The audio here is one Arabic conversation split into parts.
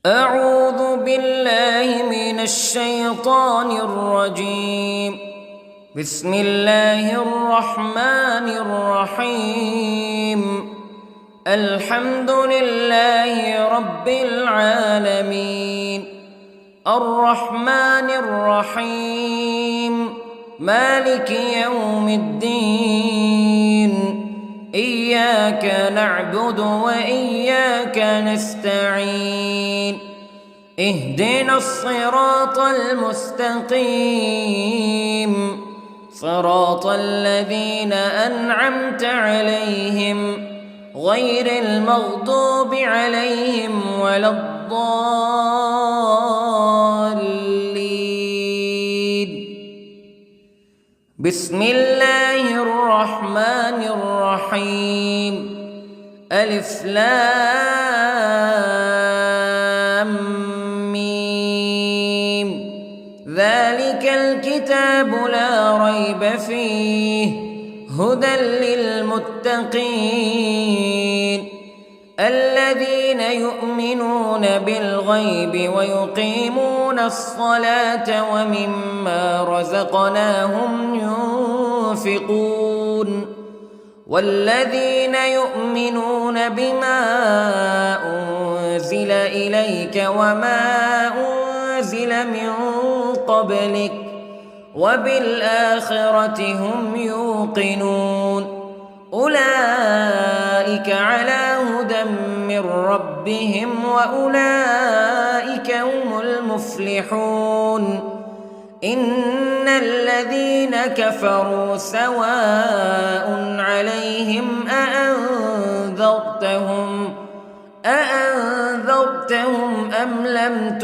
أعوذ بالله من الشيطان الرجيم. بسم الله الرحمن الرحيم. الحمد لله رب العالمين، الرحمن الرحيم، مالك يوم الدين. إياك نعبد وإياك نستعين. اهدنا الصراط المستقيم، صراط الذين أنعمت عليهم غير المغضوب عليهم ولا الضالين. بسم الله الرحمن الرحيم. ألف لام ميم. ذلك الكتاب لا ريب فيه هدى للمتقين الذين يؤمنون بالغيب ويقيمون الصلاة ومما رزقناهم ينفقون والذين يؤمنون بما أنزل إليك وما أنزل من قبلك وبالآخرة هم يوقنون. أولئك على هدى من ربهم وأولئك هم المفلحون. إن الذين كفروا سواء عليهم أأنذرتهم أم لم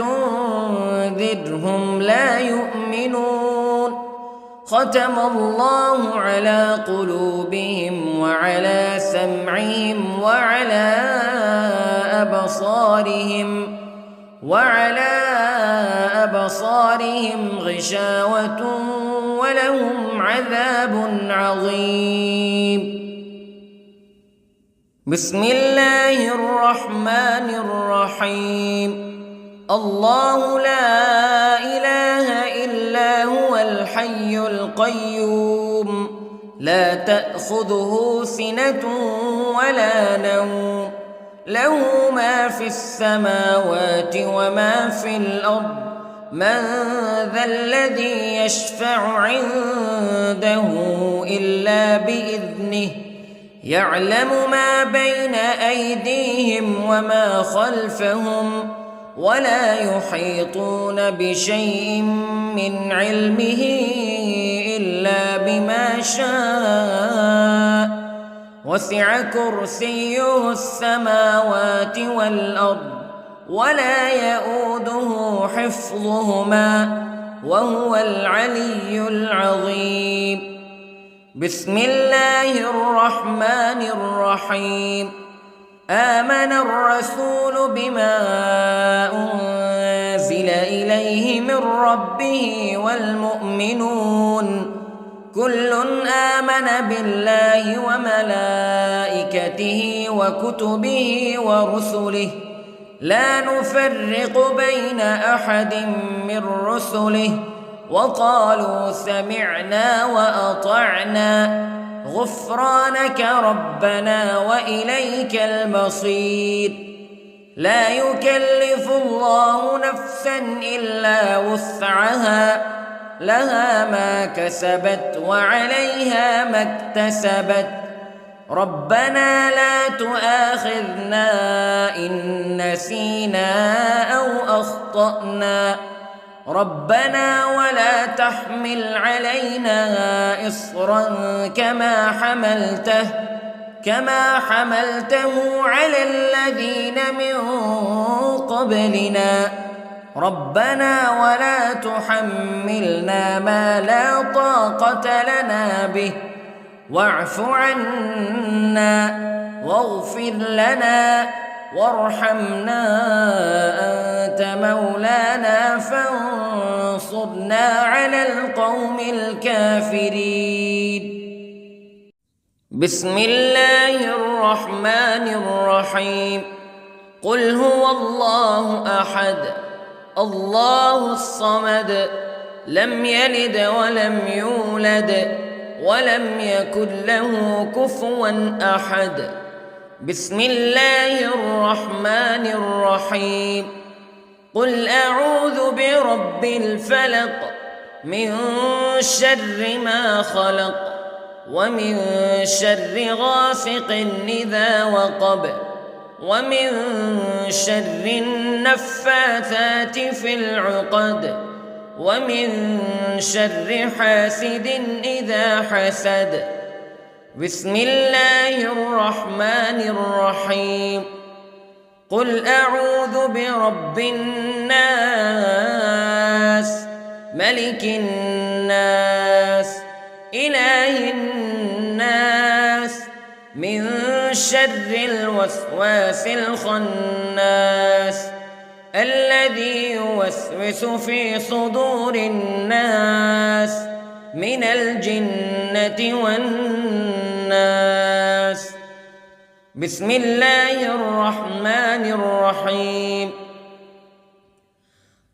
تنذرهم لا يؤمنون. ختم الله على قلوبهم وعلى سمعهم وعلى أبصارهم غشاوة ولهم عذاب عظيم. بسم الله الرحمن الرحيم. الله لا إله إلا هو الحي القيوم لا تأخذه سنة ولا نوم له ما في السماوات وما في الأرض. من ذا الذي يشفع عنده إلا بإذنه يعلم ما بين أيديهم وما خلفهم ولا يحيطون بشيء من علمه إلا بما شاء. وسع كرسيه السماوات والأرض ولا يؤوده حفظهما وهو العلي العظيم. بسم الله الرحمن الرحيم. آمن الرسول بما أنزل إليه من ربه والمؤمنون كل آمن بالله وملائكته وكتبه ورسله لا نفرق بين أحد من رسله وقالوا سمعنا وأطعنا غفرانك ربنا وإليك المصير. لا يكلف الله نفسا إلا وسعها لها ما كسبت وعليها ما اكتسبت. ربنا لا تؤاخذنا إن نسينا أو أخطأنا ربنا ولا تحمل علينا إصرا كما حملته على الذين من قبلنا ربنا ولا تحملنا ما لا طاقة لنا به واعف عنا واغفر لنا وارحمنا أنت مولانا فانصرنا على القوم الكافرين. بسم الله الرحمن الرحيم. قل هو الله أحد الله الصمد لم يلد ولم يولد ولم يكن له كفوا أحد. بسم الله الرحمن الرحيم. قل أعوذ برب الفلق من شر ما خلق ومن شر غاسق إذا وقب ومن شر النفاثات في العقد ومن شر حاسد إذا حسد. بسم الله الرحمن الرحيم. قل أعوذ برب الناس ملك الناس إله الناس من شر الوسواس الخناس الذي يوسوس في صدور الناس من الجنة والناس. بسم الله الرحمن الرحيم.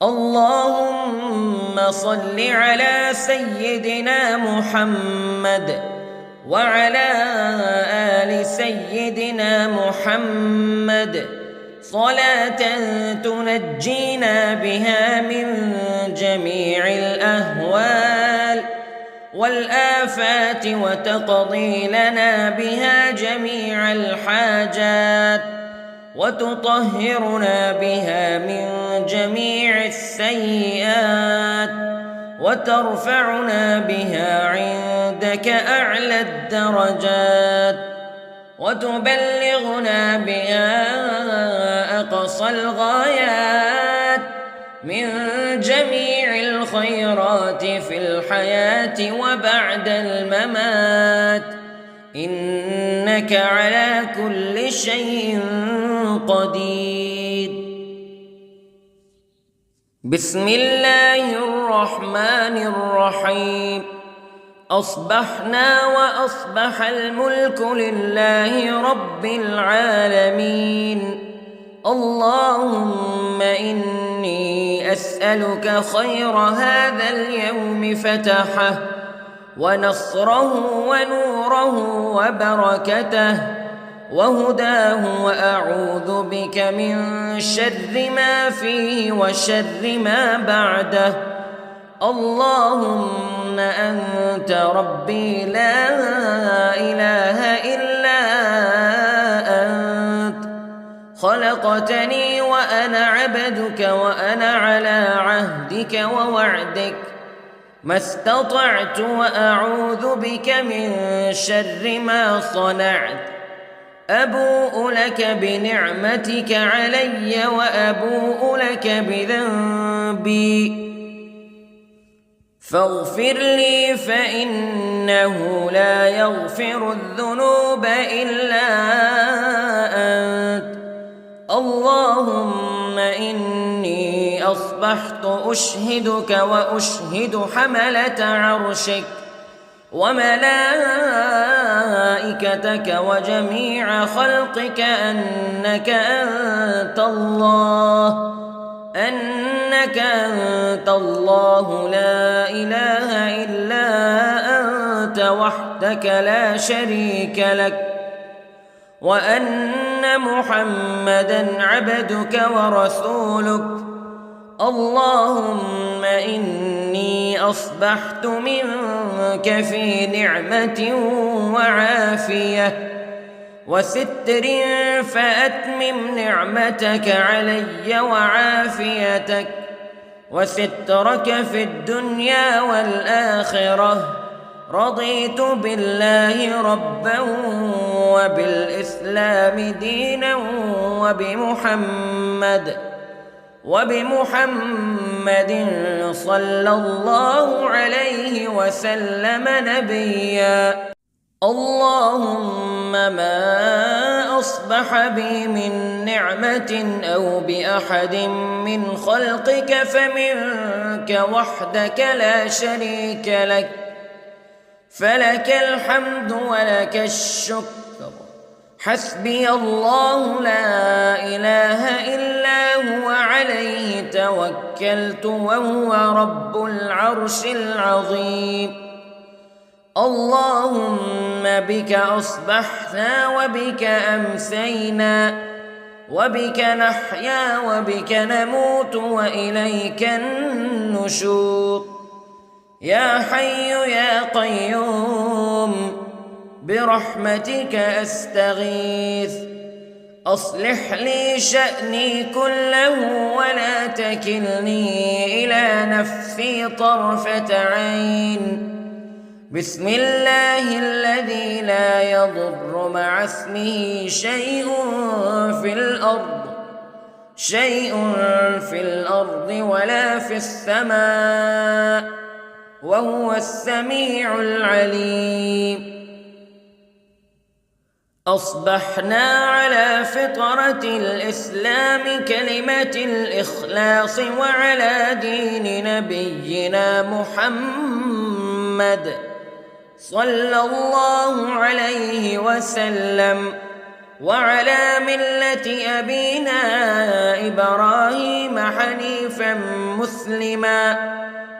اللهم صل على سيدنا محمد وعلى آل سيدنا محمد صلاة تنجينا بها من جميع الأهوال والآفات وتقضي لنا بها جميع الحاجات وتطهرنا بها من جميع السيئات وترفعنا بها عندك أعلى الدرجات وتبلغنا بها أقصى الغايات من جميع الخيرات في الحياة وبعد الممات إنك على كل شيء قدير. بسم الله الرحمن الرحيم. أصبحنا وأصبح الملك لله رب العالمين. اللهم إني أسألك خير هذا اليوم فتحه ونصره ونوره وبركته وهداه وأعوذ بك من شر ما فيه وشر ما بعده. اللهم أنت ربي لا إله إلا أنت خلقتني وأنا عبدك وأنا على عهدك ووعدك ما استطعت وأعوذ بك من شر ما صنعت. أبوء لك بنعمتك علي وأبوء لك بذنبي فاغفر لي فإنه لا يغفر الذنوب إلا أنت. اللهم إني أصبحت أشهدك وأشهد حملة عرشك وملائكتك وجميع خلقك أنك أنت الله لا إله إلا أنت وحدك لا شريك لك وأن محمدًا عبدك ورسولك. اللهم إني أصبحت منك في نعمة وعافية وستر فأتمم نعمتك علي وعافيتك وسترك في الدنيا والآخرة. رضيت بالله ربا وبالإسلام دينا وبمحمد صلى الله عليه وسلم نبيا. اللهم ما أصبح بي من نعمة أو بأحد من خلقك فمنك وحدك لا شريك لك فلك الحمد ولك الشكر حسبي الله لا إله إلا هو عليه توكلت وهو رب العرش العظيم. اللهم بك أصبحنا وبك أمسينا وبك نحيا وبك نموت وإليك النشور. يا حي يا قيوم برحمتك أستغيث، أصلح لي شأني كله ولا تكلني إلى نفسي طرفة عين. بسم الله الذي لا يضر مع اسمه شيء في الأرض ولا في السماء وهو السميع العليم. أصبحنا على فطرة الإسلام كلمة الإخلاص وعلى دين نبينا محمد صلى الله عليه وسلم وعلى ملة أبينا إبراهيم حنيفا مسلما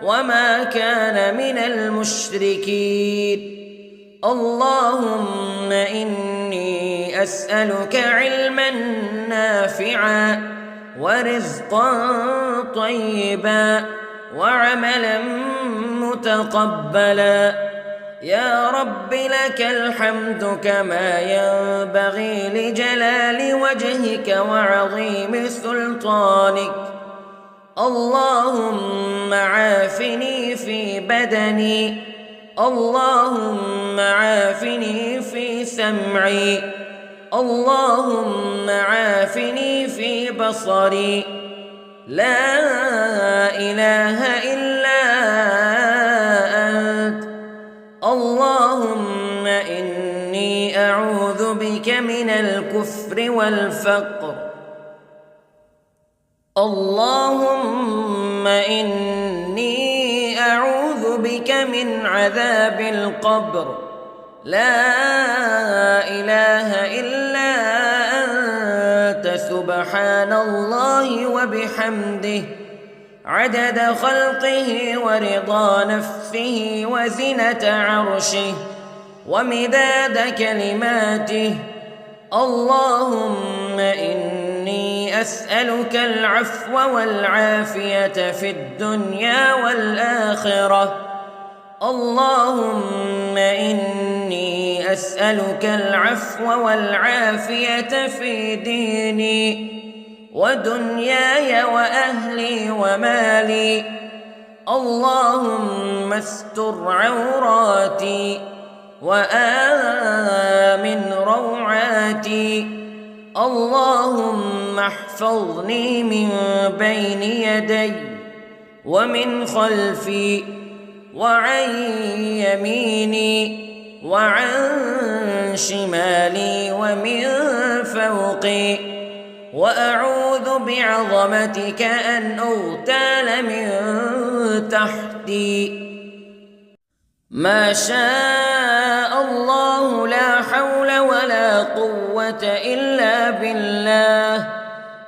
وما كان من المشركين. اللهم إني أسألك علما نافعا ورزقا طيبا وعملا متقبلا. يا رب لك الحمد كما ينبغي لجلال وجهك وعظيم سلطانك. اللهم عافني في بدني، اللهم عافني في سمعي، اللهم عافني في بصري. لا إله إلا أنت. اللهم إني أعوذ بك من الكفر والفقر. اللهم إني أعوذ بك من عذاب القبر. لا إله إلا أنت سبحان الله وبحمده عدد خلقه ورضا نفسه وزنة عرشه ومداد كلماته. اللهم إني أسألك العفو والعافية في الدنيا والآخرة. اللهم إني أسألك العفو والعافية في ديني ودنياي وأهلي ومالي. اللهم استر عوراتي وآمن روعاتي. اللهم احفظني من بين يدي ومن خلفي وعن يميني وعن شمالي ومن فوقي، وأعوذ بعظمتك أن أغتال من تحتي. ما شاء الله لا حول ولا قوة إلا بالله.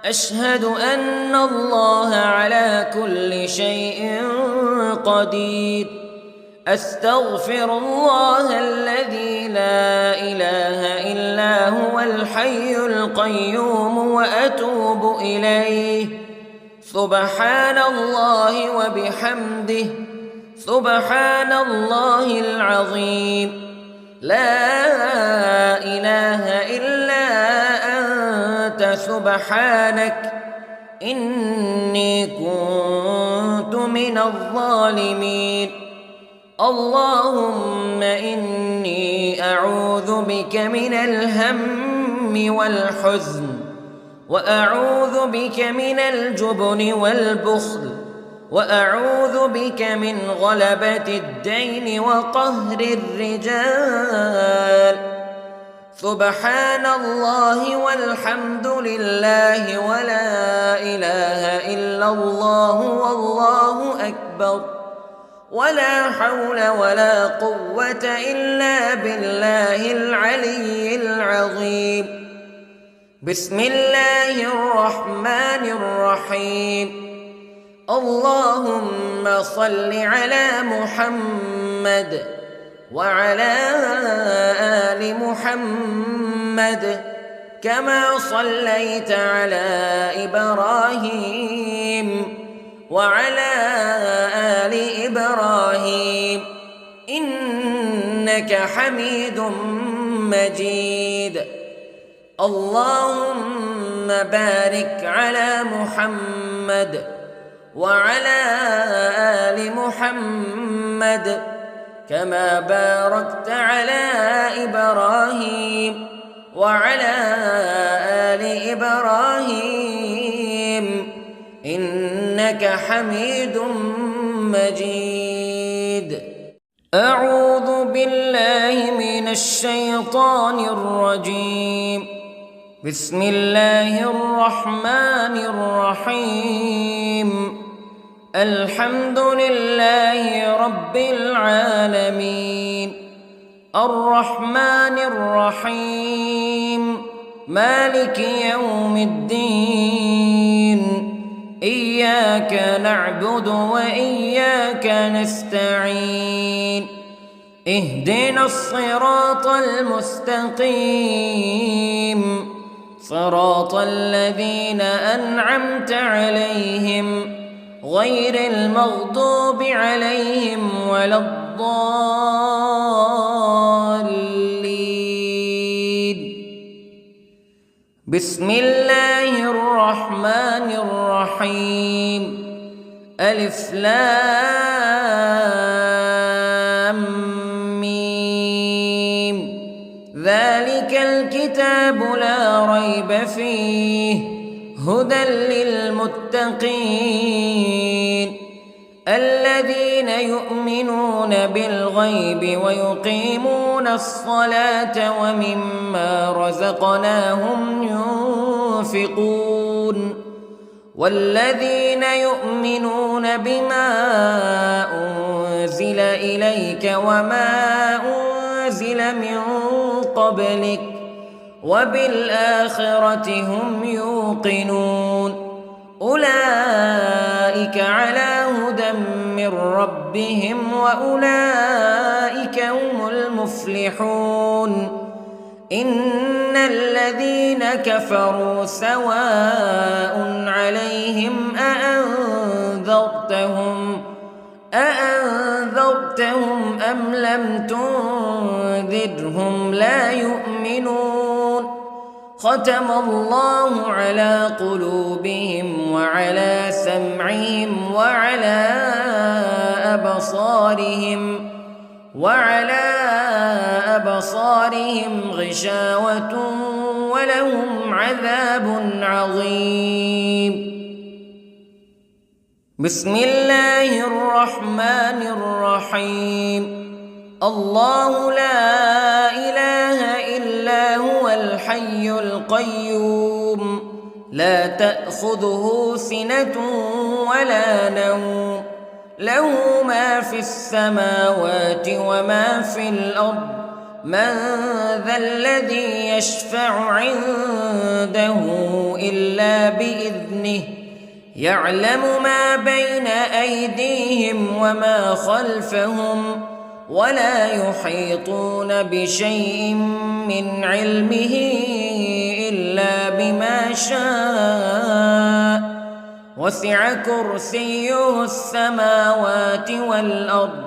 أشهد أن الله على كل شيء قدير. أستغفر الله الذي لا إله إلا هو الحي القيوم وأتوب إليه. سبحان الله وبحمده سبحان الله العظيم. لا إله إلا أنت سبحانك إني كنت من الظالمين. اللهم إني أعوذ بك من الهم والحزن، وأعوذ بك من الجبن والبخل، وأعوذ بك من غلبة الدين وقهر الرجال. سبحان الله والحمد لله ولا إله إلا الله والله أكبر. ولا حول ولا قوة إلا بالله العلي العظيم. بسم الله الرحمن الرحيم. اللهم صل على محمد وعلى آل محمد كما صليت على إبراهيم وعلى آل إبراهيم إنك حميد مجيد. اللهم بارك على محمد وعلى آل محمد كما باركت على إبراهيم وعلى آل إبراهيم إنك حميد مجيد. أعوذ بالله من الشيطان الرجيم. بسم الله الرحمن الرحيم. الحمد لله رب العالمين الرحمن الرحيم مالك يوم الدين إياك نعبد وإياك نستعين اهدنا الصراط المستقيم صراط الذين أنعمت عليهم غير المغضوب عليهم ولا الضالين. بسم الله الرحمن الرحيم. ألف لام ميم ذلك الكتاب لا ريب فيه هدى للمتقين الذين يؤمنون بالغيب ويقيمون الصلاة ومما رزقناهم ينفقون والذين يؤمنون بما أنزل إليك وما أنزل من قبلك وبالآخرة هم يوقنون أولئك على هدى من ربهم وأولئك هم المفلحون. إن الذين كفروا سواء عليهم أأنذرتهم أم لم تنذرهم لا يؤمنون. ختم الله على قلوبهم وعلى سمعهم وعلى أبصارهم غشاوة ولهم عذاب عظيم. بسم الله الرحمن الرحيم. الله لا إله إلا هو الحي القيوم لا تأخذه سنة ولا نوم له ما في السماوات وما في الأرض من ذا الذي يشفع عنده إلا بإذنه يعلم ما بين أيديهم وما خلفهم ولا يحيطون بشيء من علمه إلا بما شاء وسع كرسيه السماوات والأرض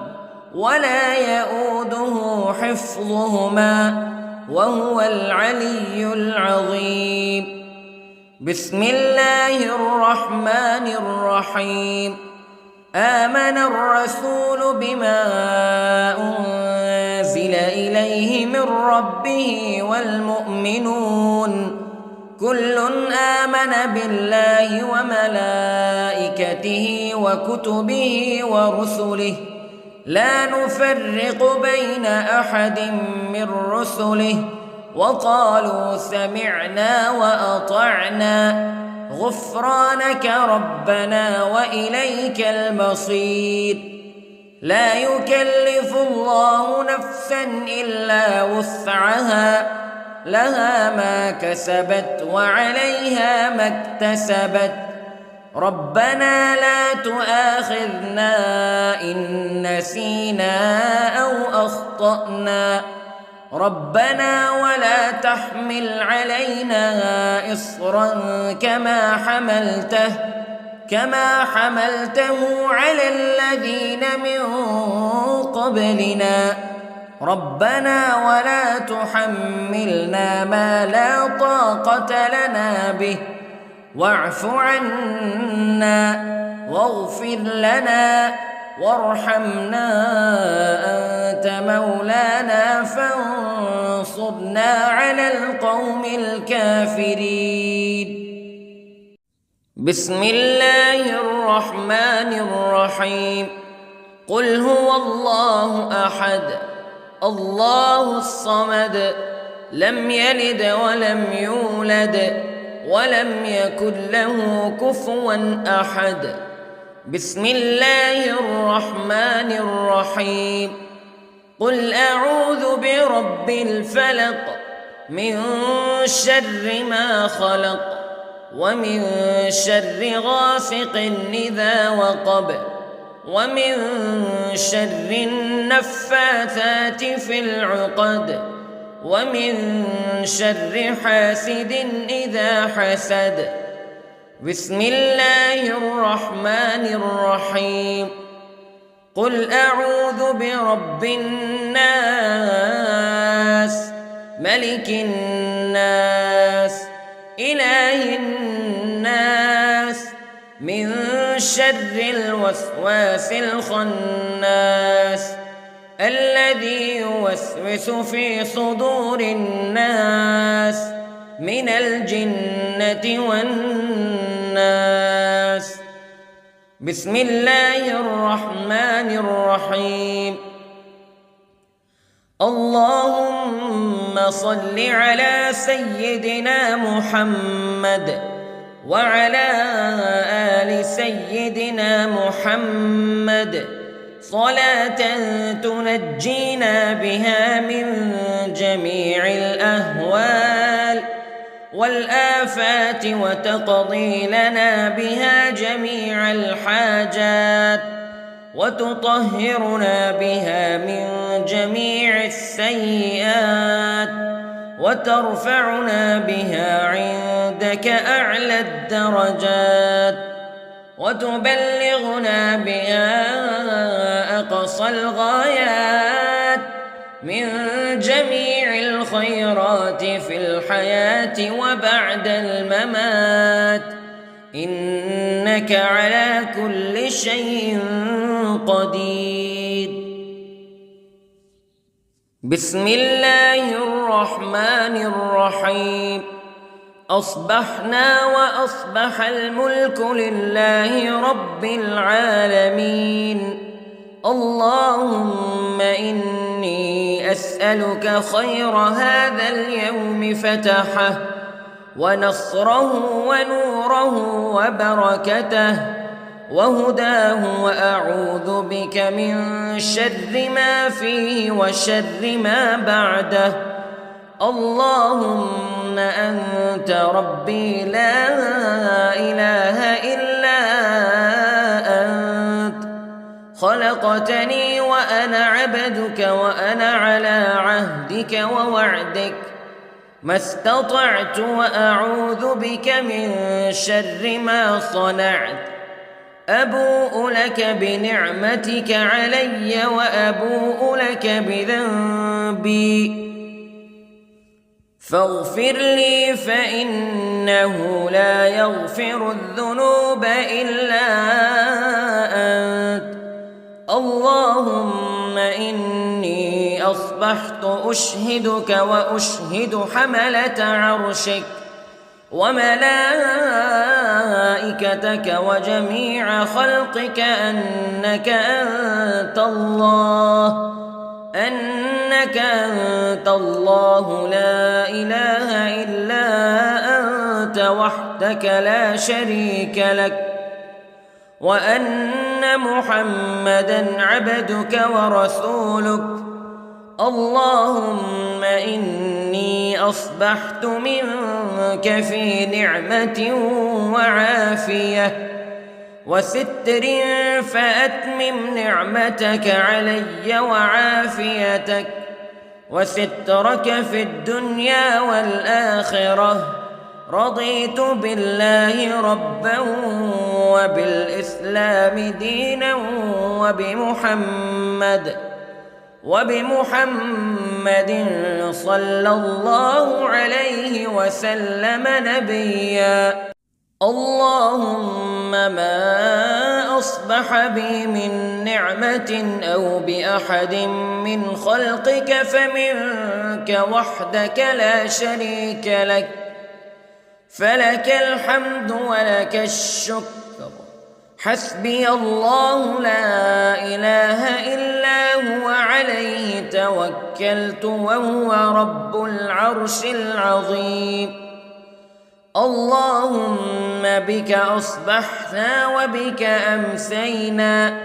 ولا يؤوده حفظهما وهو العلي العظيم. بسم الله الرحمن الرحيم. آمن الرسول بما أنزل إليه من ربه والمؤمنون كل آمن بالله وملائكته وكتبه ورسله لا نفرق بين أحد من رسله وقالوا سمعنا وأطعنا غفرانك ربنا وإليك المصير. لا يكلف الله نفسا إلا وسعها لها ما كسبت وعليها ما اكتسبت ربنا لا تؤاخذنا إن نسينا أو أخطأنا ربنا ولا تحمل علينا إصرا كما حملته على الذين من قبلنا ربنا ولا تحملنا ما لا طاقة لنا به واعف عنا واغفر لنا وارحمنا أنت مولانا فانصرنا على القوم الكافرين. بسم الله الرحمن الرحيم. قل هو الله أحد الله الصمد لم يلد ولم يولد ولم يكن له كفوا أحد. بسم الله الرحمن الرحيم. قل أعوذ برب الفلق من شر ما خلق ومن شر غاسق إذا وقب ومن شر النفاثات في العقد ومن شر حاسد إذا حسد. بسم الله الرحمن الرحيم. قل أعوذ برب الناس ملك الناس إله الناس من شر الوسواس الخناس الذي يوسوس في صدور الناس من الجنة والناس. بسم الله الرحمن الرحيم. اللهم صل على سيدنا محمد وعلى آل سيدنا محمد صلاة تنجينا بها من جميع الأهوال والآفات وتقضي لنا بها جميع الحاجات وتطهرنا بها من جميع السيئات وترفعنا بها عندك أعلى الدرجات وتبلغنا بها أقصى الغايات من جميع الخيرات في الحياة وبعد الممات إنك على كل شيء قدير. بسم الله الرحمن الرحيم. أصبحنا وأصبح الملك لله رب العالمين. اللهم إني أسألك خير هذا اليوم فتحه ونصره ونوره وبركته وهداه وأعوذ بك من شر ما فيه وشر ما بعده. اللهم أنت ربي لا إله إلا أنت خلقتني وأنا عبدك وأنا على عهدك ووعدك ما استطعت وأعوذ بك من شر ما صنعت. أبوء لك بنعمتك علي وأبوء لك بذنبي فاغفر لي فإنه لا يغفر الذنوب إلا أنت. اللهم إني أصبحت أشهدك وأشهد حملة عرشك وملائكتك وجميع خلقك أنك أنت الله لا إله إلا أنت وحدك لا شريك لك وأن محمدًا عبدك ورسولك. اللهم إني أصبحت منك في نعمة وعافية وستر، فأتمم نعمتك علي وعافيتك وسترك في الدنيا والآخرة. رضيت بالله ربا وبالإسلام دينا وبمحمد صلى الله عليه وسلم نبيا. اللهم ما أصبح بي من نعمة أو بأحد من خلقك فمنك وحدك لا شريك لك، فلك الحمد ولك الشكر. حسبي الله لا إله إلا هو عليه توكلت وهو رب العرش العظيم. اللهم بك أصبحنا وبك أمسينا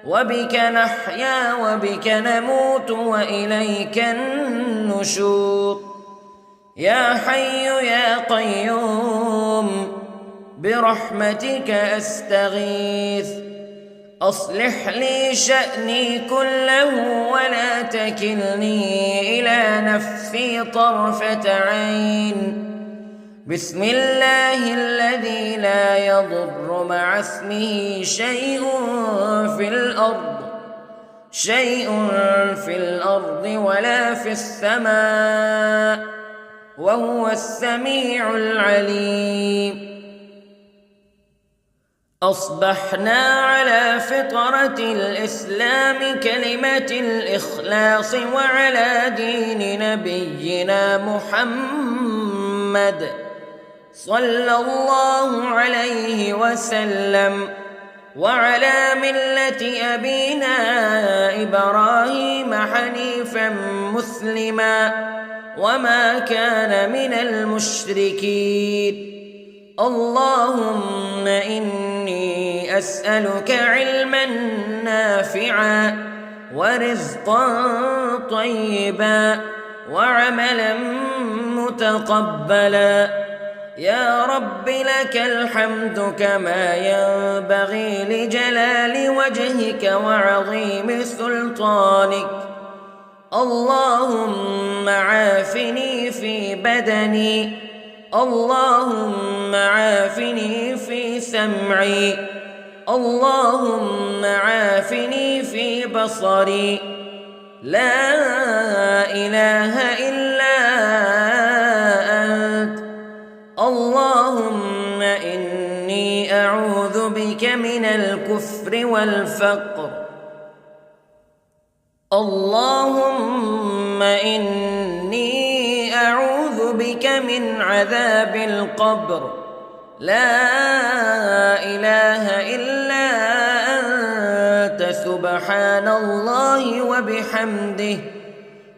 وبك نحيا وبك نموت وإليك النشور. يا حي يا قيوم برحمتك أستغيث، أصلح لي شأني كله ولا تكلني إلى نفسي طرفة عين. بسم الله الذي لا يضر مع اسمه شيء في الأرض ولا في السماء، وهو السميع العليم. أصبحنا على فطرة الإسلام كلمة الإخلاص وعلى دين نبينا محمد صلى الله عليه وسلم، وعلى ملة أبينا إبراهيم حنيفا مسلما وما كان من المشركين. اللهم إني أسألك علما نافعا ورزقا طيبا وعملا متقبلا. يا رب لك الحمد كما ينبغي لجلال وجهك وعظيم سلطانك. اللهم عافني في بدني، اللهم عافني في سمعي، اللهم عافني في بصري. لا إله إلا أنت. اللهم إني أعوذ بك من الكفر والفقر. اللهم إني أعوذ بك من عذاب القبر. لا إله إلا أنت سبحان الله وبحمده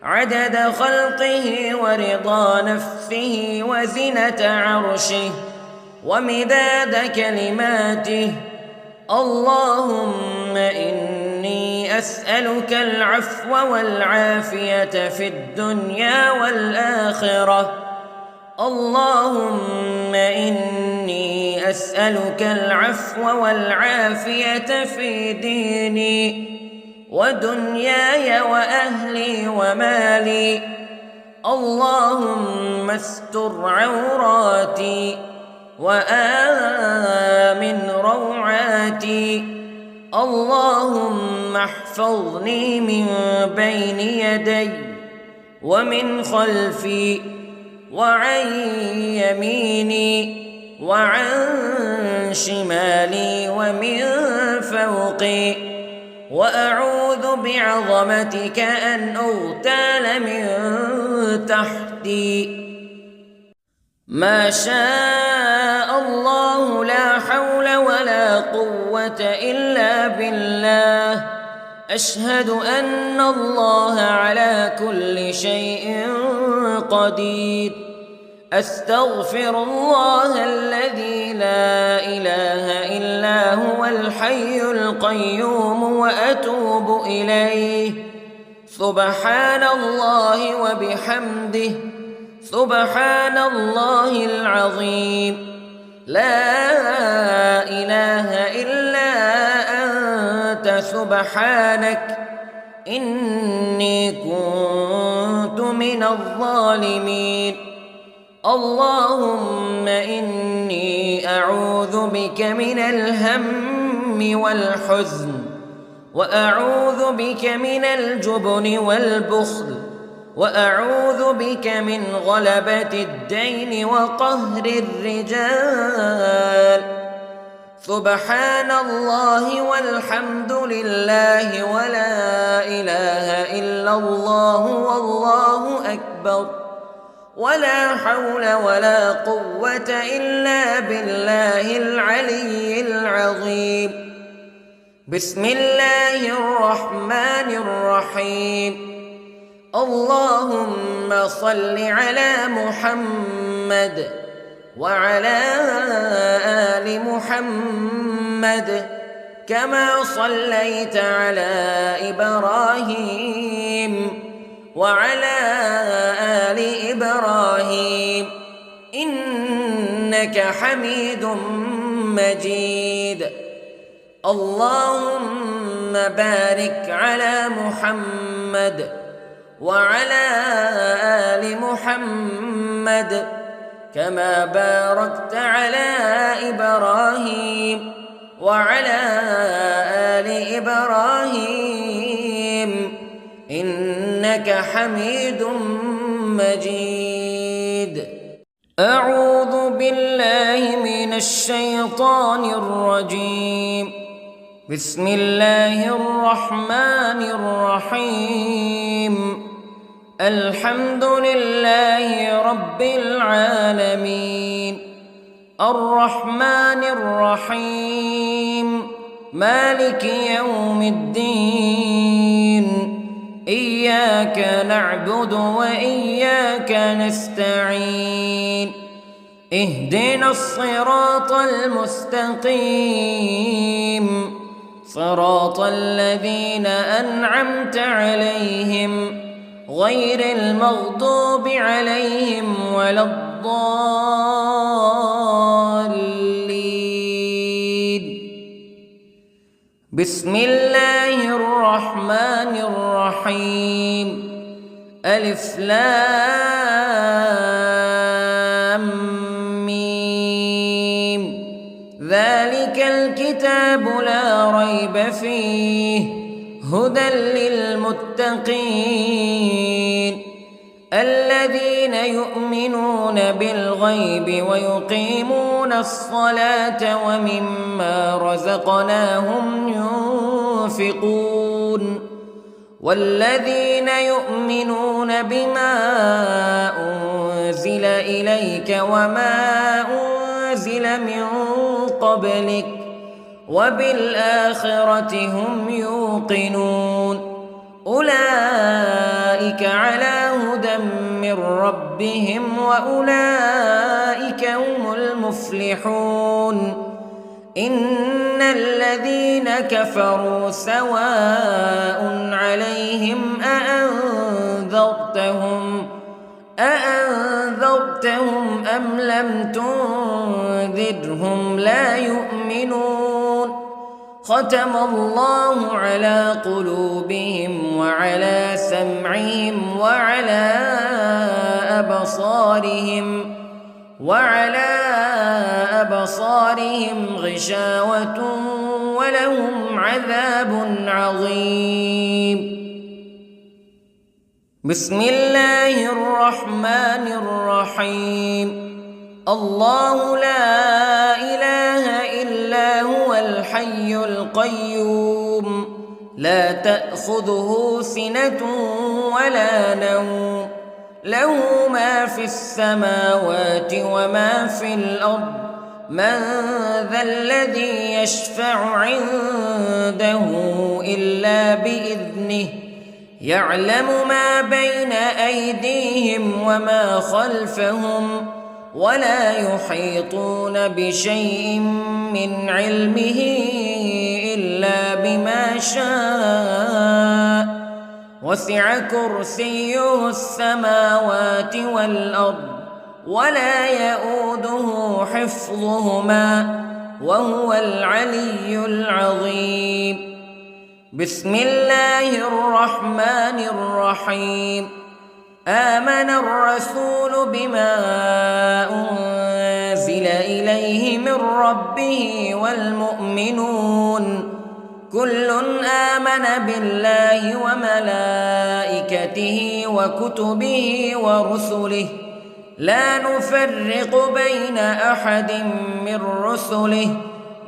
عدد خلقه ورضا نفسه وزنة عرشه ومداد كلماته. اللهم إني أسألك العفو والعافية في الدنيا والآخرة. اللهم إني أسألك العفو والعافية في ديني ودنياي وأهلي ومالي. اللهم استر عوراتي وآمن روعاتي. اللهم احفظني من بين يدي ومن خلفي وعن يميني وعن شمالي ومن فوقي، وأعوذ بعظمتك أن أغتال من تحتي. ما شاء الله لا حول ولا قوة إلا بالله. أشهد أن الله على كل شيء قدير. أستغفر الله الذي لا إله إلا هو الحي القيوم وأتوب إليه. سبحان الله وبحمده، سبحان الله العظيم. لا إله إلا أنت سبحانك إني كنت من الظالمين. اللهم إني أعوذ بك من الهم والحزن، وأعوذ بك من الجبن والبخل، وأعوذ بك من غلبة الدين وقهر الرجال. سبحان الله والحمد لله ولا إله إلا الله والله أكبر، ولا حول ولا قوة إلا بالله العلي العظيم. بسم الله الرحمن الرحيم. اللهم صل على محمد وعلى آل محمد كما صليت على إبراهيم وعلى آل إبراهيم إنك حميد مجيد. اللهم بارك على محمد وعلى آل محمد كما باركت على إبراهيم وعلى آل إبراهيم إنك حميد مجيد. أعوذ بالله من الشيطان الرجيم. بسم الله الرحمن الرحيم. الحمد لله رب العالمين، الرحمن الرحيم، مالك يوم الدين. إياك نعبد وإياك نستعين. اهدنا الصراط المستقيم، صراط الذين أنعمت عليهم غير المغضوب عليهم ولا الضالين. بسم الله الرحمن الرحيم. ألف لام ميم. ذلك الكتاب لا ريب فيه هدى للمتقين الذين يؤمنون بالغيب ويقيمون الصلاة ومما رزقناهم ينفقون والذين يؤمنون بما أنزل إليك وما أنزل من قبلك وبالآخرة هم يوقنون أولئك على هدى من ربهم وأولئك هم المفلحون. إن الذين كفروا سواء عليهم أأنذرتهم أم لم تنذرهم لا يؤمنون. ختم الله على قلوبهم وعلى سمعهم وعلى أبصارهم غشاوة ولهم عذاب عظيم. بسم الله الرحمن الرحيم. الله لا إله إلا هو الحي القيوم لا تأخذه سنة ولا نوم له ما في السماوات وما في الأرض من ذا الذي يشفع عنده إلا بإذنه يعلم ما بين أيديهم وما خلفهم ولا يحيطون بشيء من علمه إلا بما شاء وسع كرسيه السماوات والأرض ولا يئوده حفظهما وهو العلي العظيم. بسم الله الرحمن الرحيم. آمن الرسول بما أنزل إليه من ربه والمؤمنون كل آمن بالله وملائكته وكتبه ورسله لا نفرق بين أحد من رسله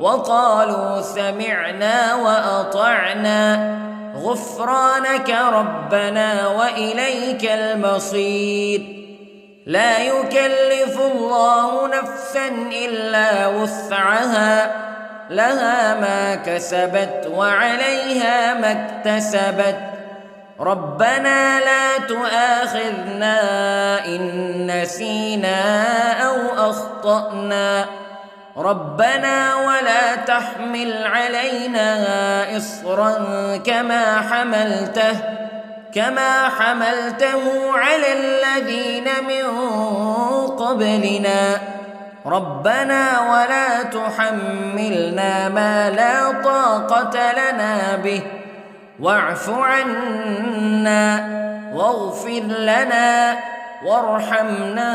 وقالوا سمعنا وأطعنا غفرانك ربنا وإليك المصير. لا يكلف الله نفسا إلا وسعها لها ما كسبت وعليها ما اكتسبت ربنا لا تؤاخذنا إن نسينا أو أخطأنا ربنا ولا تحمل علينا إصرا كما حملته على الذين من قبلنا ربنا ولا تحملنا ما لا طاقة لنا به واعف عنا واغفر لنا وارحمنا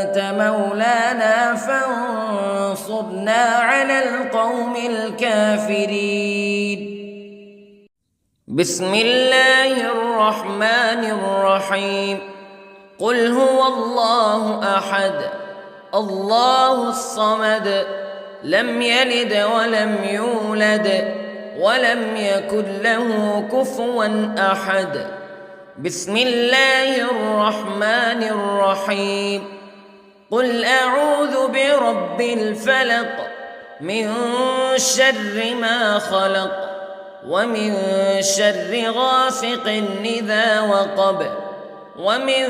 أنت مولانا فانصرنا على القوم الكافرين. بسم الله الرحمن الرحيم. قل هو الله أحد الله الصمد لم يلد ولم يولد ولم يكن له كفوا أحد. بسم الله الرحمن الرحيم. قل أعوذ برب الفلق من شر ما خلق ومن شر غاسق إذا وقب ومن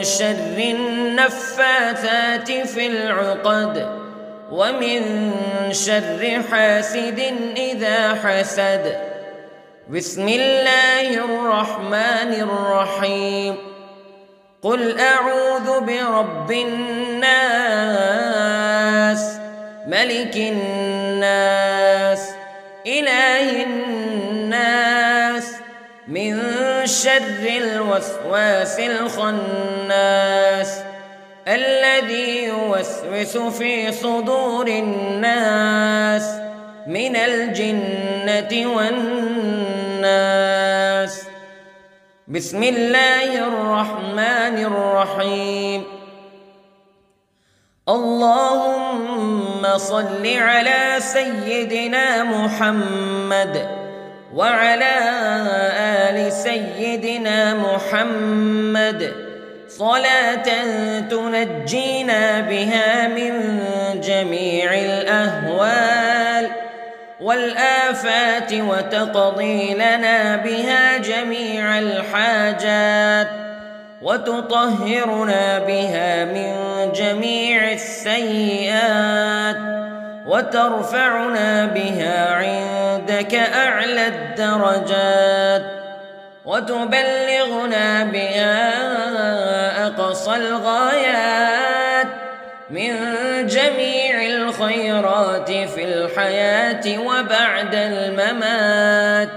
شر النفاثات في العقد ومن شر حاسد إذا حسد. بسم الله الرحمن الرحيم. قل أعوذ برب الناس ملك الناس إله الناس من شر الوسواس الخناس الذي يوسوس في صدور الناس من الجنة والناس. بسم الله الرحمن الرحيم. اللهم صل على سيدنا محمد وعلى آل سيدنا محمد صلاة تنجينا بها من جميع الأهوال والآفات وتقضي لنا بها جميع الحاجات وتطهرنا بها من جميع السيئات وترفعنا بها عندك أعلى الدرجات وتبلغنا بها أقصى الغايات من جميع الخيرات في الحياة وبعد الممات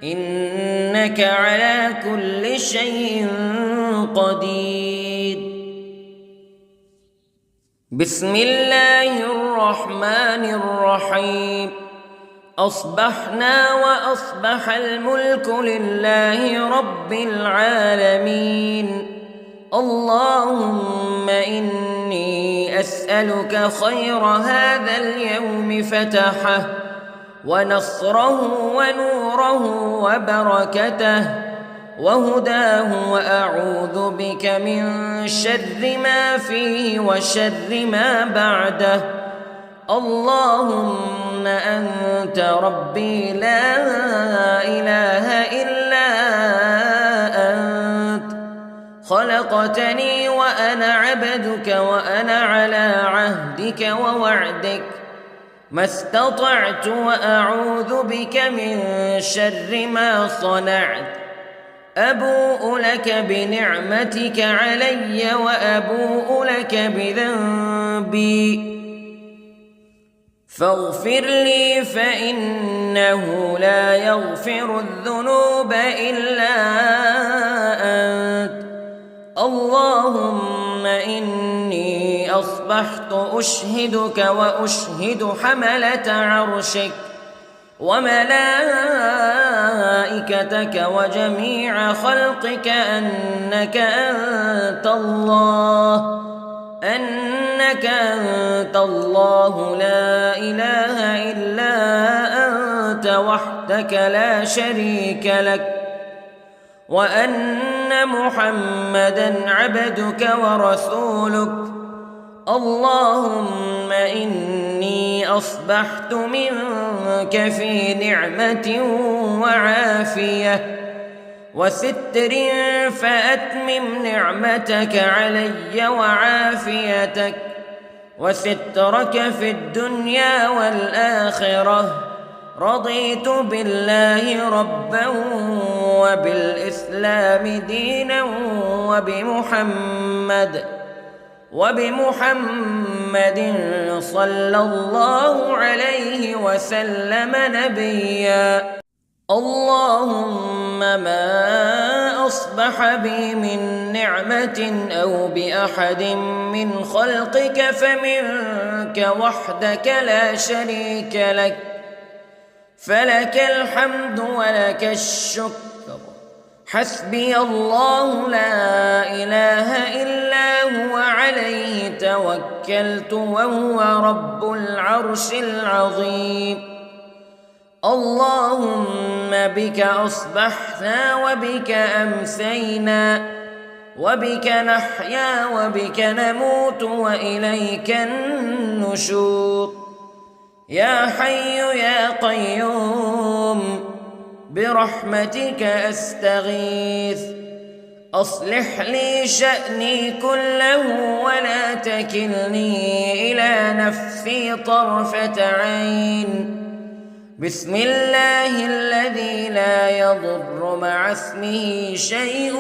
إنك على كل شيء قدير. بسم الله الرحمن الرحيم. أصبحنا وأصبح الملك لله رب العالمين. اللهم إني أسألك خير هذا اليوم فتحه ونصره ونوره وبركته وهداه وأعوذ بك من شر ما فيه وشر ما بعده. اللهم أنت ربي لا إله إلا أنت خلقتني وأنا عبدك وأنا على عهدك ووعدك ما استطعت وأعوذ بك من شر ما صنعت أبوء لك بنعمتك علي وأبوء لك بذنبي فاغفر لي فإنه لا يغفر الذنوب إلا أنت اللهم إني أصبحت أشهدك وأشهد حملة عرشك وملائكتك وجميع خلقك أنك أنت الله لا إله إلا أنت وحدك لا شريك لك وأن محمدًا عبدك ورسولك اللهم إني أصبحت منك في نعمة وعافية وستر فأتمم نعمتك علي وعافيتك وسترك في الدنيا والآخرة رضيت بالله ربا وبالإسلام دينا وبمحمد صلى الله عليه وسلم نبيا اللهم ما أصبح بي من نعمة أو بأحد من خلقك فمنك وحدك لا شريك لك فلك الحمد ولك الشكر حسبي الله لا إله إلا هو عليه توكلت وهو رب العرش العظيم اللهم بك أصبحنا وبك أمسينا وبك نحيا وبك نموت وإليك النشور يا حي يا قيوم برحمتك أستغيث أصلح لي شأني كله ولا تكلني إلى نفسي طرفة عين بسم الله الذي لا يضر مع اسمه شيء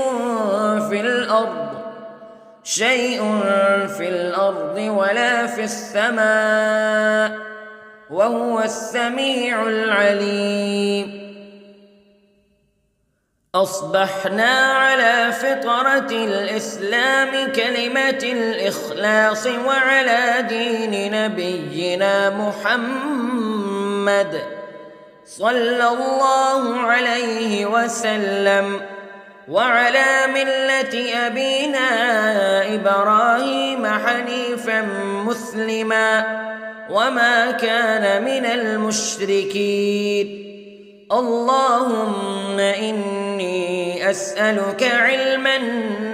في الأرض ولا في السماء وهو السميع العليم أصبحنا على فطرة الإسلام كلمة الإخلاص وعلى دين نبينا محمد صلى الله عليه وسلم وعلى ملة أبينا إبراهيم حنيفا مسلما وما كان من المشركين اللهم إني أسألك علما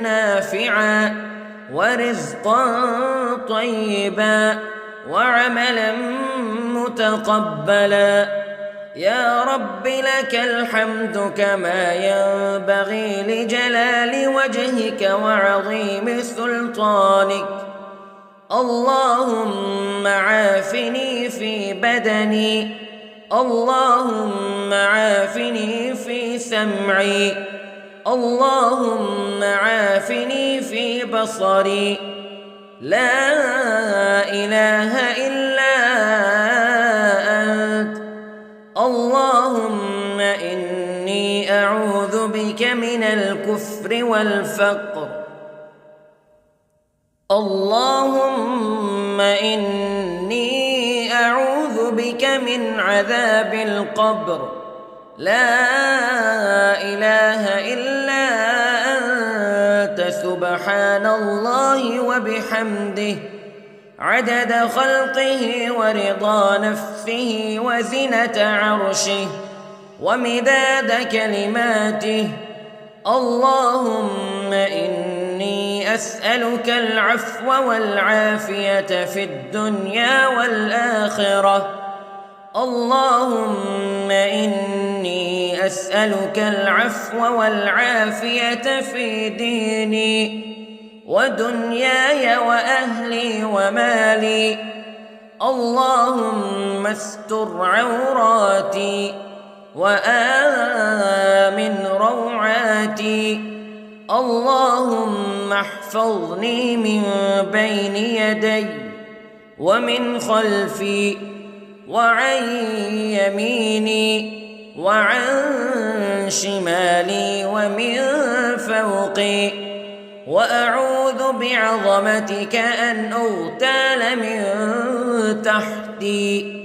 نافعا ورزقا طيبا وعملا متقبلا يا رب لك الحمد كما ينبغي لجلال وجهك وعظيم سلطانك اللهم عافني في بدني اللهم عافني في سمعي اللهم عافني في بصري لا إله إلا أنت اللهم إني أعوذ بك من الكفر والفقر اللهم إني أعوذ بك من عذاب القبر لا إله إلا أنت سبحان الله وبحمده عدد خلقه ورضا نفسه وزنة عرشه ومداد كلماته اللهم إني أسألك العفو والعافية في الدنيا والآخرة اللهم إني إني أسألك العفو والعافية في ديني ودنياي وأهلي ومالي. اللهم استر عوراتي وآمن روعاتي. اللهم احفظني من بين يدي ومن خلفي وعن يميني وعن شمالي ومن فوقي. وأعوذ بعظمتك أن أغتال من تحتي.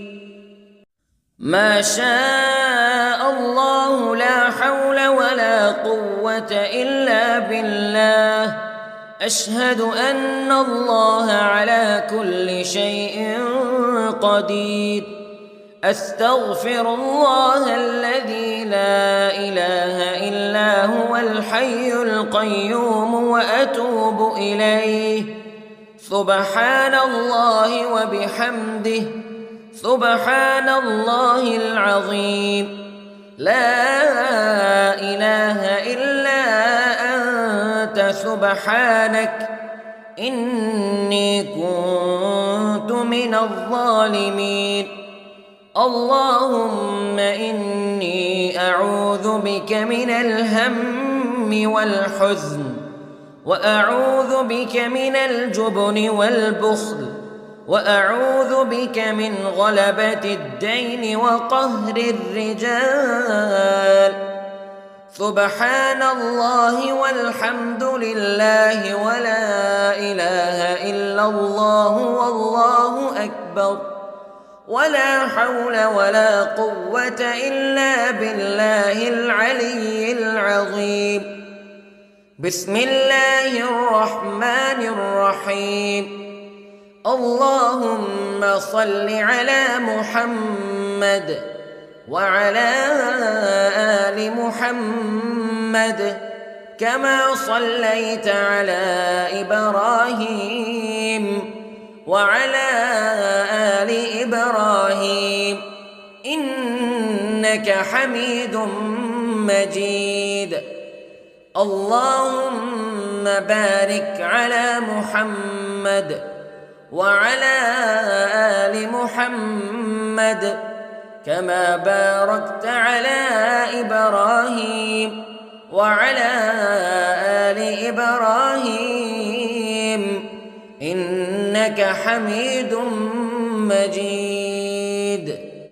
ما شاء الله لا حول ولا قوة إلا بالله. أشهد أن الله على كل شيء قدير. أستغفر الله الذي لا إله إلا هو الحي القيوم وأتوب إليه. سبحان الله وبحمده سبحان الله العظيم. لا إله إلا أنت سبحانك إني كنت من الظالمين. اللهم إني أعوذ بك من الهم والحزن وأعوذ بك من الجبن والبخل وأعوذ بك من غلبة الدين وقهر الرجال. سبحان الله والحمد لله ولا إله إلا الله والله أكبر ولا حول ولا قوة إلا بالله العلي العظيم. بسم الله الرحمن الرحيم. اللهم صل على محمد وعلى آل محمد كما صليت على إبراهيم وعلى آل إبراهيم إنك حميد مجيد. اللهم بارك على محمد وعلى آل محمد كما باركت على إبراهيم وعلى آل إبراهيم إنك حميد مجيد.